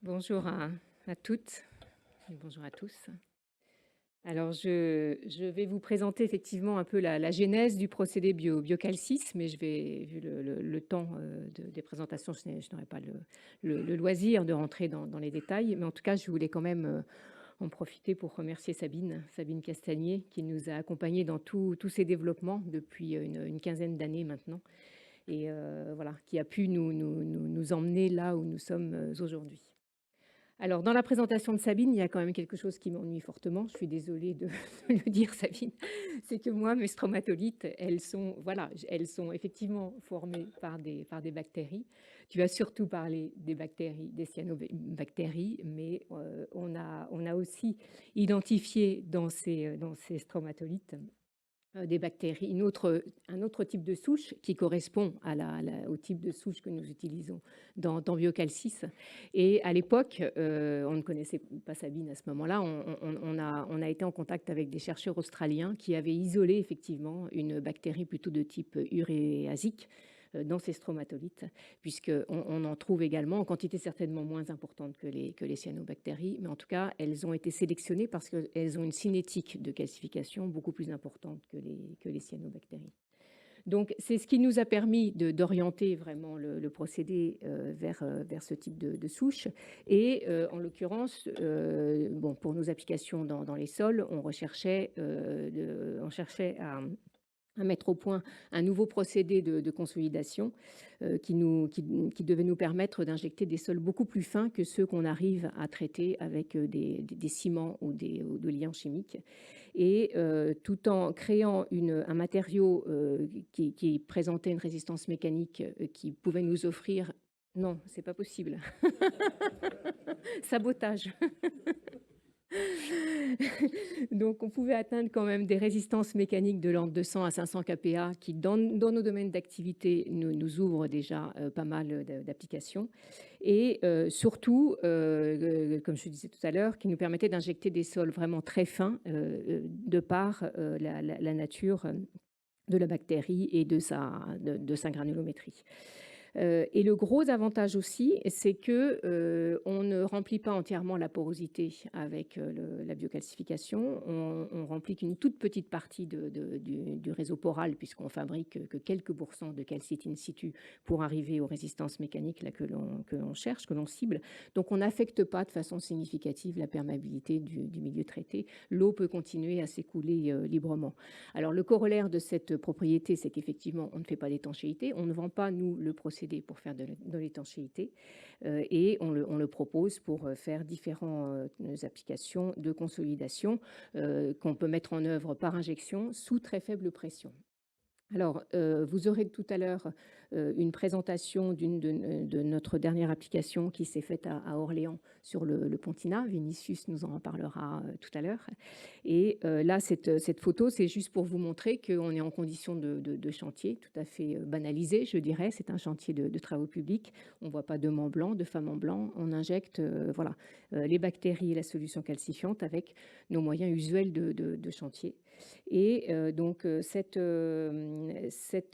Bonjour à toutes et bonjour à tous. Alors, je vais vous présenter effectivement un peu la genèse du procédé biocalcis, mais je vais, vu le temps des présentations, je n'aurai pas le loisir de rentrer dans les détails. Mais en tout cas, je voulais quand même en profiter pour remercier Sabine Castagnier, qui nous a accompagnés dans tous ces développements depuis une quinzaine d'années maintenant, et voilà, qui a pu nous emmener là où nous sommes aujourd'hui. Alors, dans la présentation de Sabine, il y a quand même quelque chose qui m'ennuie fortement. Je suis désolée de de le dire, Sabine. C'est que moi, mes stromatolites, elles sont, voilà, elles sont effectivement formées par des bactéries. Tu as surtout parlé des bactéries, des cyanobactéries, mais on a aussi identifié dans ces stromatolites des bactéries, un autre type de souche qui correspond au type de souche que nous utilisons dans Biocalcis. Et à l'époque, on ne connaissait pas Sabine à ce moment-là. On a été en contact avec des chercheurs australiens qui avaient isolé effectivement une bactérie plutôt de type uréasique dans ces stromatolites, puisqu'on en trouve également en quantité certainement moins importante que les cyanobactéries, mais en tout cas, elles ont été sélectionnées parce qu'elles ont une cinétique de calcification beaucoup plus importante que les cyanobactéries. Donc, c'est ce qui nous a permis d'orienter vraiment le procédé vers ce type de souche. Et en l'occurrence, bon, pour nos applications dans les sols, on cherchait à mettre au point un nouveau procédé de consolidation qui devait nous permettre d'injecter des sols beaucoup plus fins que ceux qu'on arrive à traiter avec des ciments ou de liants chimiques. Et tout en créant un matériau qui présentait une résistance mécanique qui pouvait nous offrir... Non, c'est pas possible. Sabotage. Donc, on pouvait atteindre quand même des résistances mécaniques de l'ordre de 200 à 500 kPa qui, dans nos domaines d'activité, nous ouvrent déjà pas mal d'applications. Et surtout, comme je disais tout à l'heure, qui nous permettait d'injecter des sols vraiment très fins de par la nature de la bactérie et de sa granulométrie. Et le gros avantage aussi, c'est que on ne remplit pas entièrement la porosité avec la biocalcification. On remplit qu'une toute petite partie du réseau poral, puisqu'on fabrique que quelques pourcents de calcite in situ pour arriver aux résistances mécaniques là, que l'on cherche, que l'on cible. Donc, on n'affecte pas de façon significative la perméabilité du milieu traité. L'eau peut continuer à s'écouler librement. Alors, le corollaire de cette propriété, c'est qu'effectivement, on ne fait pas d'étanchéité. On ne vend pas, nous, le procédé pour faire de l'étanchéité et on le propose pour faire différentes applications de consolidation qu'on peut mettre en œuvre par injection sous très faible pression. Alors, vous aurez tout à l'heure une présentation de notre dernière application qui s'est faite à Orléans sur le Pontina. Vinicius nous en parlera tout à l'heure. Et là, cette photo, c'est juste pour vous montrer qu'on est en condition de chantier tout à fait banalisé, je dirais. C'est un chantier de travaux publics. On ne voit pas d'hommes en blanc, de femmes en blanc. On injecte voilà, les bactéries et la solution calcifiante avec nos moyens usuels de chantier. Et donc, cette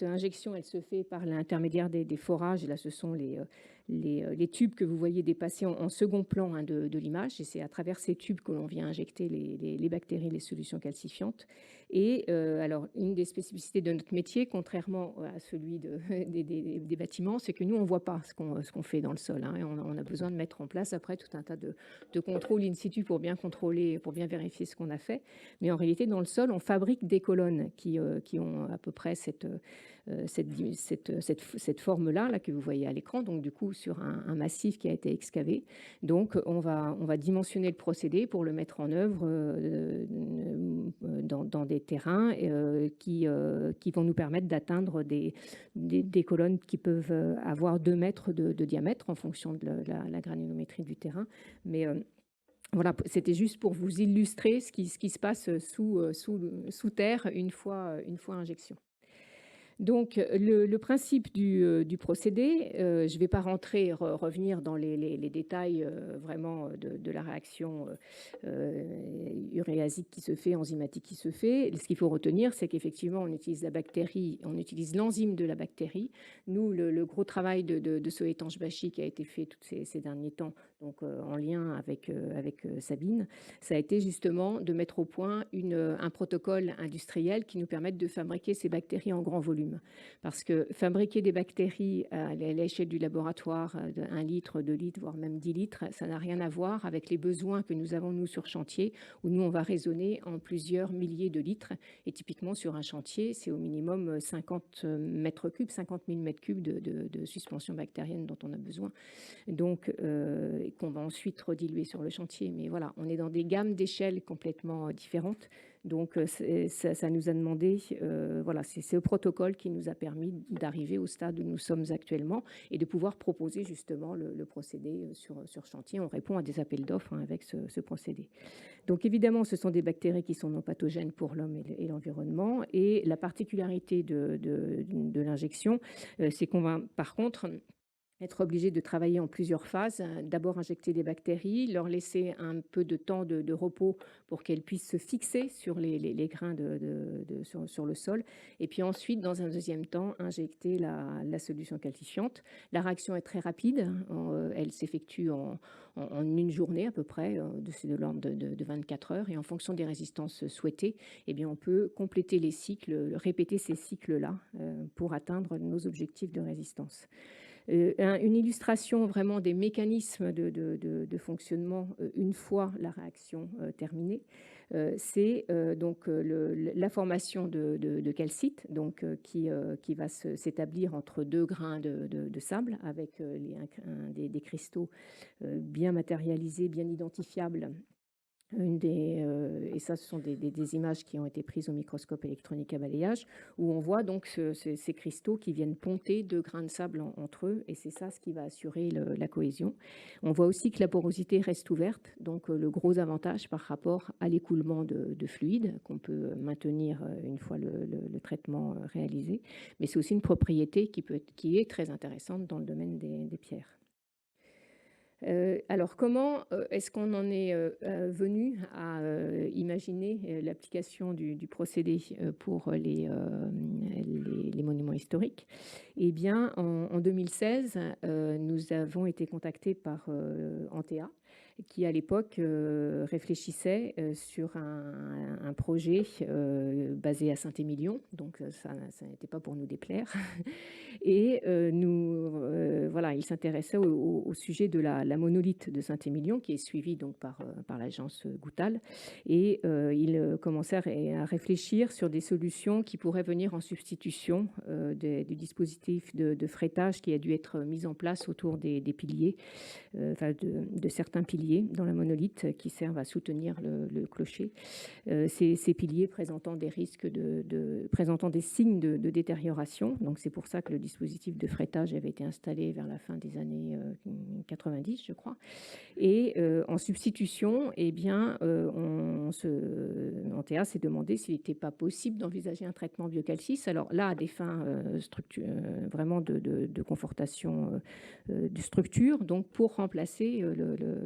injection, elle se fait par l'intermédiaire des forages. Et là, ce sont les tubes que vous voyez dépasser en second plan hein, de l'image. Et c'est à travers ces tubes que l'on vient injecter les bactéries, les solutions calcifiantes. Et alors, une des spécificités de notre métier, contrairement à celui des bâtiments, c'est que nous, on ne voit pas ce qu'on fait dans le sol. Hein, et on a besoin de mettre en place après tout un tas de contrôles in situ pour bien contrôler, pour bien vérifier ce qu'on a fait. Mais en réalité, dans le sol, on fabrique des colonnes qui ont à peu près cette forme-là là, que vous voyez à l'écran, donc du coup sur un massif qui a été excavé. Donc on va dimensionner le procédé pour le mettre en œuvre dans des terrains qui vont nous permettre d'atteindre des colonnes qui peuvent avoir 2 mètres de diamètre en fonction de la granulométrie du terrain. Mais voilà, c'était juste pour vous illustrer ce qui se passe sous terre une fois injection. Donc, le principe du procédé, je ne vais pas revenir dans les détails vraiment de la réaction uréasique qui se fait, enzymatique qui se fait. Ce qu'il faut retenir, c'est qu'effectivement, on utilise la bactérie, on utilise l'enzyme de la bactérie. Nous, le gros travail de Sohetanche Bachchi qui a été fait tous ces derniers temps, donc en lien avec Sabine, ça a été justement de mettre au point un protocole industriel qui nous permette de fabriquer ces bactéries en grand volume. Parce que fabriquer des bactéries à l'échelle du laboratoire de 1 litre, 2 litres, voire même 10 litres, ça n'a rien à voir avec les besoins que nous avons, nous, sur chantier, où nous, on va raisonner en plusieurs milliers de litres. Et typiquement, sur un chantier, c'est au minimum 50 mètres cubes, 50 000 mètres cubes de suspension bactérienne dont on a besoin. Donc, qu'on va ensuite rediluer sur le chantier. Mais voilà, on est dans des gammes d'échelles complètement différentes. Donc, ça nous a demandé, voilà, c'est ce protocole qui nous a permis d'arriver au stade où nous sommes actuellement et de pouvoir proposer justement le procédé sur chantier. On répond à des appels d'offres avec ce procédé. Donc, évidemment, ce sont des bactéries qui sont non pathogènes pour l'homme et l'environnement. Et la particularité de l'injection, c'est qu'on va, par contre, être obligé de travailler en plusieurs phases. D'abord injecter des bactéries, leur laisser un peu de temps de repos pour qu'elles puissent se fixer sur les grains sur le sol. Et puis ensuite, dans un deuxième temps, injecter la solution calcifiante. La réaction est très rapide. Elle s'effectue en une journée à peu près, de l'ordre de 24 heures. Et en fonction des résistances souhaitées, eh bien, on peut compléter les cycles, répéter ces cycles-là pour atteindre nos objectifs de résistance. Une illustration vraiment des mécanismes de fonctionnement une fois la réaction terminée, c'est donc la formation de calcite, donc, qui va s'établir entre 2 grains de sable avec des cristaux bien matérialisés, bien identifiables. Et ça, ce sont des images qui ont été prises au microscope électronique à balayage, où on voit donc ces cristaux qui viennent ponter 2 grains de sable entre eux, et c'est ça ce qui va assurer la cohésion. On voit aussi que la porosité reste ouverte, donc le gros avantage par rapport à l'écoulement de fluide qu'on peut maintenir une fois le traitement réalisé, mais c'est aussi une propriété qui est très intéressante dans le domaine des pierres. Alors, comment est-ce qu'on en est venu à imaginer l'application du procédé pour les monuments historiques? Eh bien, en 2016, nous avons été contactés par Antea, qui à l'époque réfléchissait sur un projet basé à Saint-Émilion, donc ça n'était pas pour nous déplaire. Et voilà, il s'intéressait au sujet de la monolithe de Saint-Émilion, qui est suivie donc par l'agence Goutal. Et il commençait à réfléchir sur des solutions qui pourraient venir en substitution du dispositif de freitage qui a dû être mis en place autour des piliers, enfin de certains piliers dans la monolithe qui servent à soutenir le clocher. Ces piliers présentant des risques présentant des signes de détérioration. Donc c'est pour ça que le dispositif de freitage avait été installé vers la fin des années 90, je crois. Et en substitution, eh bien, Antea s'est demandé s'il n'était pas possible d'envisager un traitement biocalcis. Alors là, à des fins vraiment de confortation de structure, donc pour remplacer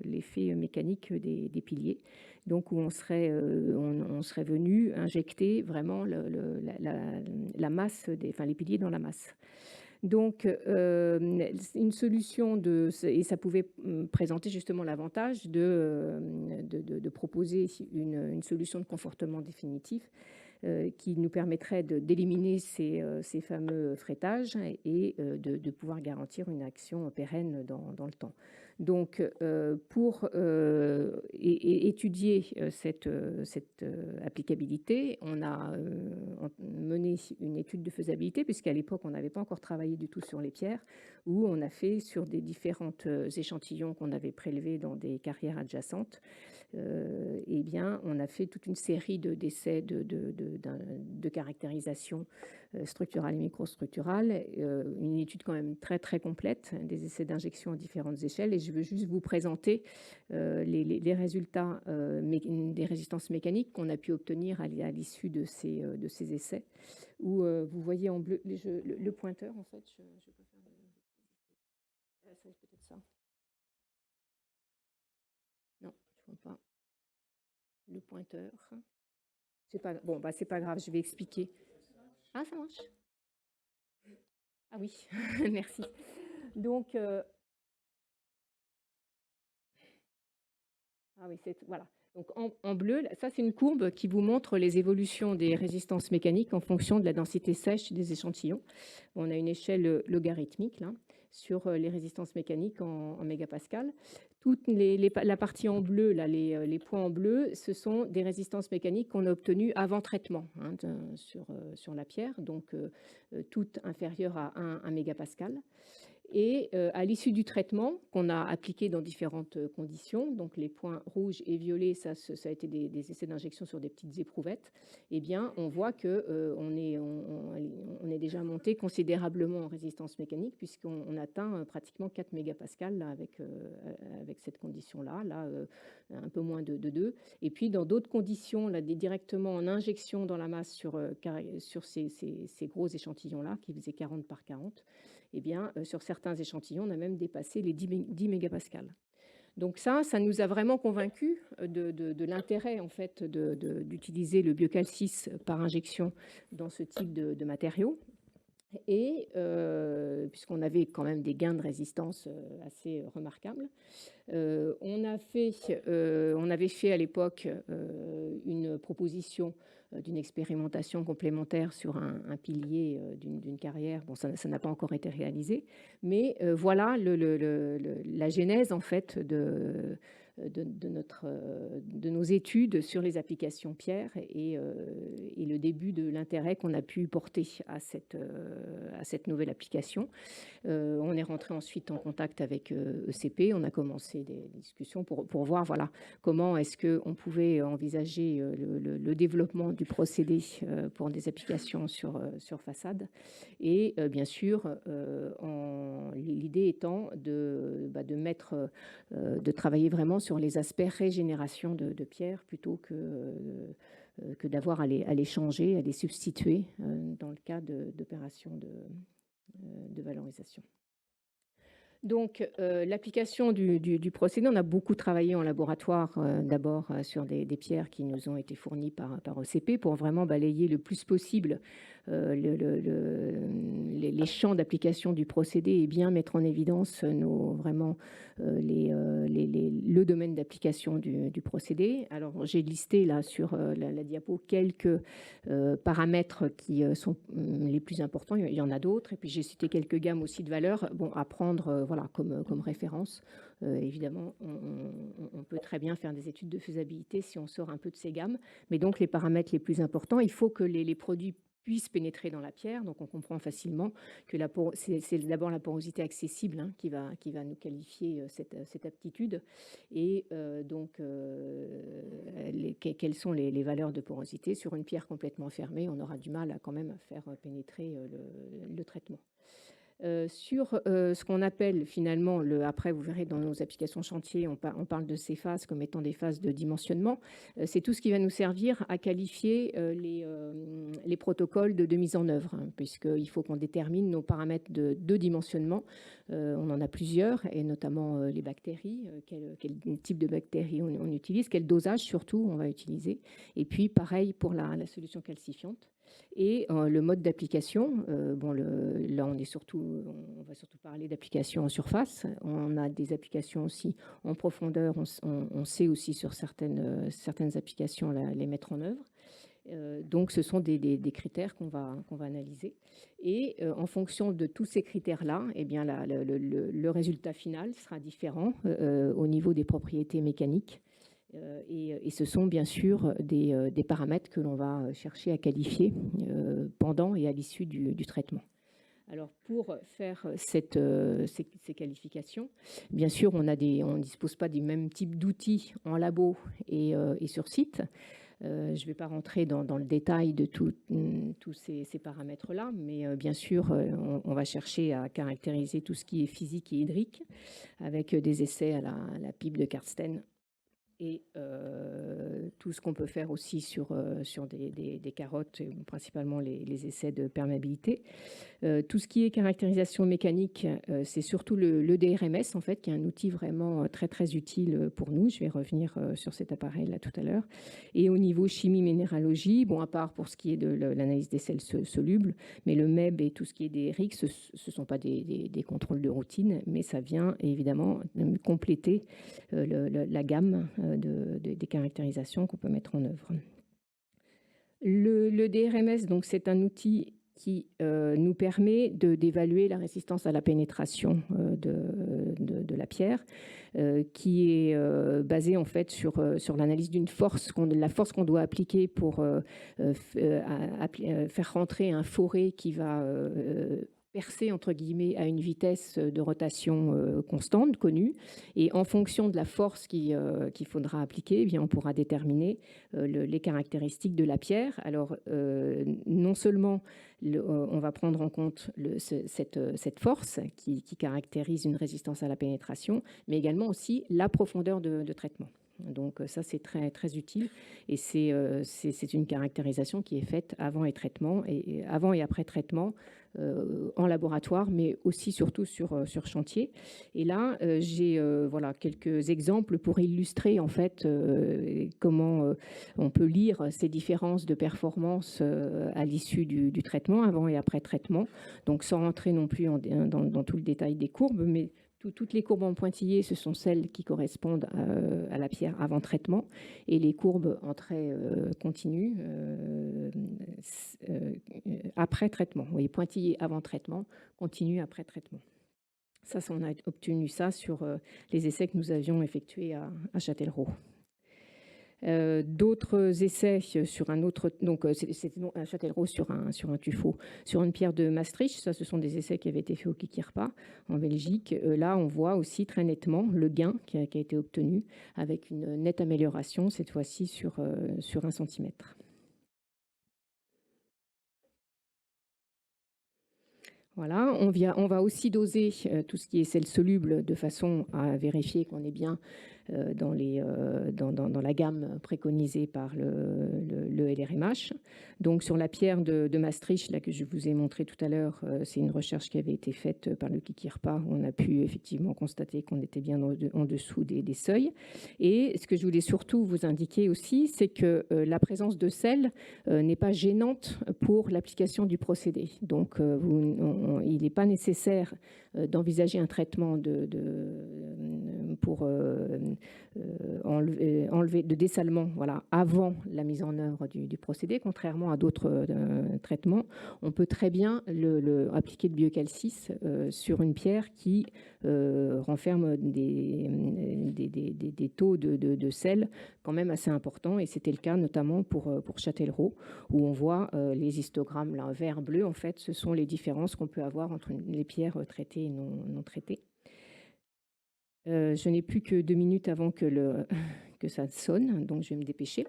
l'effet mécanique des piliers. Donc où on serait venu injecter vraiment la masse, les piliers dans la masse. Donc, une solution et ça pouvait présenter justement l'avantage de proposer une solution de confortement définitif qui nous permettrait d'éliminer ces fameux frettages et de pouvoir garantir une action pérenne dans le temps. Donc, pour étudier cette applicabilité, on a mené une étude de faisabilité, puisqu'à l'époque, on n'avait pas encore travaillé du tout sur les pierres, où on a fait sur des différents échantillons qu'on avait prélevés dans des carrières adjacentes. Eh bien, on a fait toute une série d'essais de caractérisation structurale et microstructurale, une étude quand même très très complète, des essais d'injection à différentes échelles, et je veux juste vous présenter les résultats des résistances mécaniques qu'on a pu obtenir à l'issue de ces essais, où vous voyez en bleu le pointeur, en fait, je peux faire c'est peut-être ça. Non, je ne vois pas le pointeur. C'est pas bon, bah c'est pas grave, je vais expliquer. Ah, ça marche. Ah oui, merci. Donc ah oui, voilà. Donc en bleu, ça c'est une courbe qui vous montre les évolutions des résistances mécaniques en fonction de la densité sèche des échantillons. On a une échelle logarithmique là, sur les résistances mécaniques en mégapascal. La partie en bleu, là, les points en bleu, ce sont des résistances mécaniques qu'on a obtenues avant traitement sur la pierre, donc toutes inférieures à 1 mégapascal. Et à l'issue du traitement qu'on a appliqué dans différentes conditions, donc les points rouges et violets, ça a été des essais d'injection sur des petites éprouvettes, eh bien, on voit qu'on est déjà monté considérablement en résistance mécanique, puisqu'on atteint pratiquement 4 mégapascales là, avec cette condition-là, un peu moins de 2. Et puis, dans d'autres conditions, là, directement en injection dans la masse sur ces gros échantillons-là, qui faisaient 40 par 40, eh bien, sur certains échantillons, on a même dépassé les 10 mégapascals. Donc ça nous a vraiment convaincus de l'intérêt en fait d'utiliser le biocalcis par injection dans ce type de matériaux. Et puisqu'on avait quand même des gains de résistance assez remarquables, on avait fait à l'époque une proposition d'une expérimentation complémentaire sur un pilier d'une carrière. Bon, ça n'a pas encore été réalisé, mais voilà la genèse en fait de nos études sur les applications pierre et le début de l'intérêt qu'on a pu porter à cette nouvelle application. On est rentré ensuite en contact avec ECP, on a commencé des discussions pour voir voilà, comment est-ce qu'on pouvait envisager le développement du procédé pour des applications sur façade. Et bien sûr, l'idée étant de travailler vraiment sur les aspects régénération de pierre plutôt que d'avoir à les changer, à les substituer dans le cas d'opérations de valorisation. Donc, l'application du procédé, on a beaucoup travaillé en laboratoire, d'abord sur des pierres qui nous ont été fournies par ECP pour vraiment balayer le plus possible les champs d'application du procédé et bien mettre en évidence le domaine d'application du procédé. Alors, j'ai listé là sur la diapo quelques paramètres qui sont les plus importants. Il y en a d'autres. Et puis, j'ai cité quelques gammes aussi de valeurs à prendre voilà, comme référence. Évidemment, on peut très bien faire des études de faisabilité si on sort un peu de ces gammes. Mais donc, les paramètres les plus importants, il faut que les produits puissent pénétrer dans la pierre. Donc, on comprend facilement que c'est d'abord la porosité accessible qui va nous qualifier cette aptitude. Et quelles sont les valeurs de porosité? Sur une pierre complètement fermée, on aura du mal à quand même à faire pénétrer le traitement. Sur ce qu'on appelle finalement, après vous verrez dans nos applications chantier, on parle de ces phases comme étant des phases de dimensionnement. C'est tout ce qui va nous servir à qualifier les protocoles de mise en œuvre, puisqu'il faut qu'on détermine nos paramètres de dimensionnement. On en a plusieurs, et notamment les bactéries, quel type de bactéries on utilise, quel dosage surtout on va utiliser. Et puis pareil pour la solution calcifiante. Et le mode d'application, là on va surtout parler d'applications en surface. On a des applications aussi en profondeur. On sait aussi sur certaines applications les mettre en œuvre. Donc ce sont des critères qu'on va analyser. Et en fonction de tous ces critères-là, eh bien le résultat final sera différent au niveau des propriétés mécaniques. Et ce sont bien sûr des paramètres que l'on va chercher à qualifier pendant et à l'issue du traitement. Alors, pour faire ces qualifications, bien sûr, on ne dispose pas du même type d'outils en labo et sur site. Je ne vais pas rentrer dans le détail de tous ces paramètres-là, mais bien sûr, on va chercher à caractériser tout ce qui est physique et hydrique avec des essais à la pipe de Karsten et tout ce qu'on peut faire aussi sur des carottes, principalement les essais de perméabilité. Tout ce qui est caractérisation mécanique, c'est surtout le DRMS, en fait, qui est un outil vraiment très, très utile pour nous. Je vais revenir sur cet appareil-là tout à l'heure. Et au niveau chimie-minéralogie, bon, à part pour ce qui est de l'analyse des sels solubles, mais le MEB et tout ce qui est des RIC, ce ne sont pas des contrôles de routine, mais ça vient évidemment compléter la gamme des caractérisations qu'on peut mettre en œuvre. Le DRMS, donc, c'est un outil qui nous permet d'évaluer la résistance à la pénétration de la pierre, qui est basée en fait sur l'analyse d'une force, la force qu'on doit appliquer pour faire rentrer un forêt qui va percer entre guillemets à une vitesse de rotation constante, connue, et en fonction de la force qu'il faudra appliquer, eh bien, on pourra déterminer les caractéristiques de la pierre. Alors, non seulement on va prendre en compte cette force qui caractérise une résistance à la pénétration, mais également aussi la profondeur de traitement. Donc ça, c'est très, très utile et c'est une caractérisation qui est faite avant et après traitement en laboratoire, mais aussi surtout sur chantier. Et là, j'ai voilà, quelques exemples pour illustrer en fait comment on peut lire ces différences de performance à l'issue du traitement, avant et après traitement. Donc sans rentrer non plus dans tout le détail des courbes, mais toutes les courbes en pointillé, ce sont celles qui correspondent à la pierre avant traitement, et les courbes en trait continu après traitement. Vous voyez, pointillé avant traitement, continu après traitement. Ça, on a obtenu ça sur les essais que nous avions effectués à Châtellerault. D'autres essais sur un autre, donc c'était à Châtellerault sur un tuffeau, sur une pierre de Maastricht. Ça, ce sont des essais qui avaient été faits au Kikirpa en Belgique. Là, on voit aussi très nettement le gain qui a été obtenu avec une nette amélioration, cette fois-ci sur 1 centimètre. Voilà, on va aussi doser tout ce qui est sel soluble de façon à vérifier qu'on est bien dans la gamme préconisée par le LRMH. Donc sur la pierre de Maastricht, là, que je vous ai montré tout à l'heure, c'est une recherche qui avait été faite par le Kikirpa. On a pu effectivement constater qu'on était bien en dessous des seuils. Et ce que je voulais surtout vous indiquer aussi, c'est que la présence de sel n'est pas gênante pour l'application du procédé. Donc il n'est pas nécessaire d'envisager un traitement pour enlever de dessalement, voilà, avant la mise en œuvre du procédé, contrairement à d'autres traitements. On peut très bien appliquer le biocalcis sur une pierre qui renferme des taux de sel quand même assez importants, et c'était le cas notamment pour Châtellerault, où on voit les histogrammes là, vert-bleu. En fait, ce sont les différences qu'on peut avoir entre les pierres traitées et non traitées. Je n'ai plus que 2 minutes avant que ça sonne, donc je vais me dépêcher.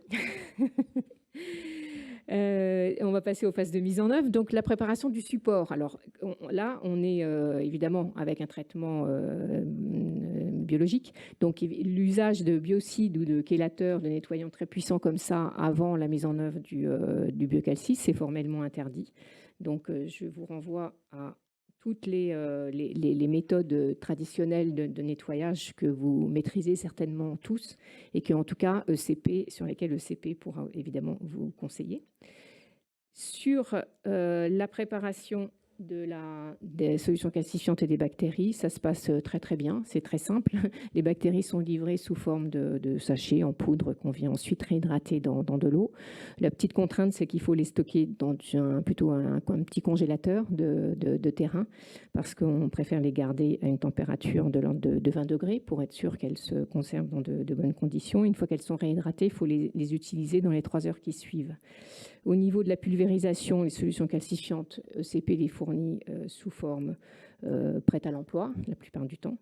On va passer aux phases de mise en œuvre. Donc, la préparation du support. Alors, là, on est évidemment avec un traitement biologique. Donc, l'usage de biocides ou de chélateurs, de nettoyants très puissants comme ça, avant la mise en œuvre du biocalcis, c'est formellement interdit. Donc, je vous renvoie à toutes les méthodes traditionnelles de nettoyage que vous maîtrisez certainement tous, et que, en tout cas, sur lesquelles ECP pourra évidemment vous conseiller. Sur la préparation des solutions calcifiantes et des bactéries, ça se passe très très bien, c'est très simple. Les bactéries sont livrées sous forme de sachets en poudre qu'on vient ensuite réhydrater dans de l'eau. La petite contrainte, c'est qu'il faut les stocker dans plutôt un petit congélateur de terrain, parce qu'on préfère les garder à une température de 20 degrés pour être sûr qu'elles se conservent dans de bonnes conditions. Une fois qu'elles sont réhydratées, il faut les utiliser dans les 3 heures qui suivent. Au niveau de la pulvérisation, les solutions calcifiantes, ECP les fournit sous forme prête à l'emploi la plupart du temps.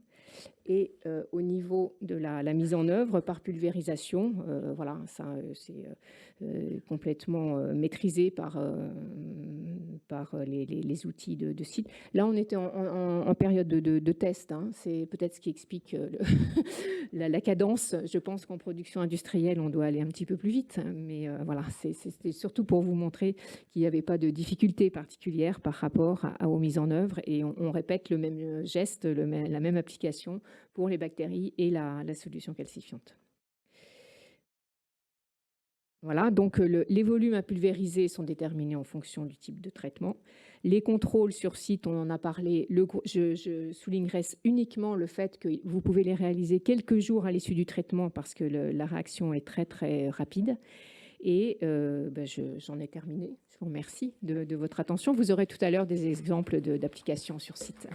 Et au niveau de la mise en œuvre par pulvérisation, voilà, ça c'est complètement maîtrisé par les outils de site. Là, on était en période de test. Hein. C'est peut-être ce qui explique la cadence. Je pense qu'en production industrielle, on doit aller un petit peu plus vite. Mais voilà, c'était surtout pour vous montrer qu'il n'y avait pas de difficulté particulière par rapport aux mises en œuvre. Et on répète le même geste, la même application pour les bactéries et la solution calcifiante. Voilà, donc les volumes à pulvériser sont déterminés en fonction du type de traitement. Les contrôles sur site, on en a parlé. Je soulignerai uniquement le fait que vous pouvez les réaliser quelques jours à l'issue du traitement parce que la réaction est très, très rapide. Et j'en ai terminé. Je vous remercie de votre attention. Vous aurez tout à l'heure des exemples d'applications sur site.